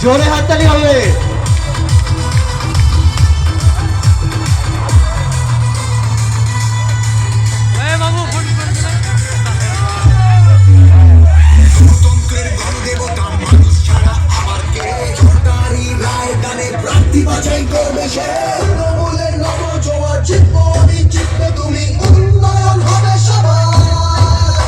জোরে হাততালি হবে। গণতন্ত্রের গণদেবতা মানুষ ছাড়া আবার কে? সরকারি রায় গানে প্রার্থী বাছাই করবে সে। তৃণমূলের নবজোয়ার জিতবো আমি, জিতবে তুমি, উন্নয়ন হবে সবার।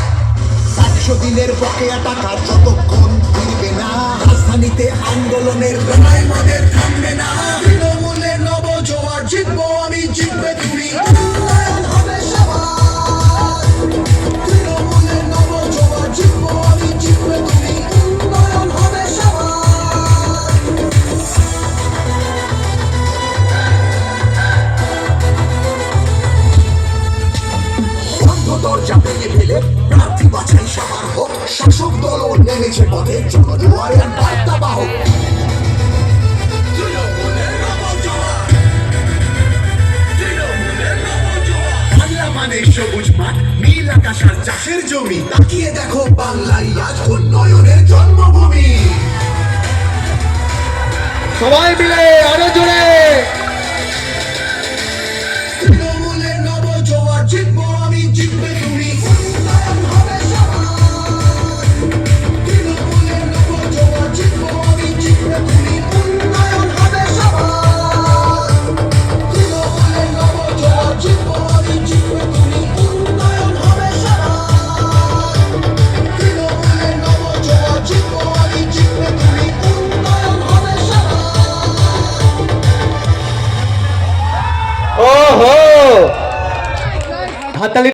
100 দিনের বকেয়া টাকা যতক্ষণ ফিরবে না, রাজধানীতে আন্দোলনের লড়াই আমাদের থামবে না। তৃণমূলের নবজোয়ার জিতবো আমি, জিতবে তুমি, উন্নয়ন হবে সবার। তৃণমূলের নবজোয়ার জিতবো আমি, জিতবে তুমি, উন্নয়ন হবে সবার। বন্ধ দরজা ভেঙে ফেলে প্রার্থী বাছাই সবার হোক। শাসক দলও নেমেছে পথে, জনজোয়ারের বার্তা বাহক। বাংলা মানে সবুজ মাঠ, নীল আকাশ আর চাষের জমি। তাকিয়ে দেখো বাংলাই আজ উন্নয়নের জন্মভূমি। সবাই মিলে আরো জোরে।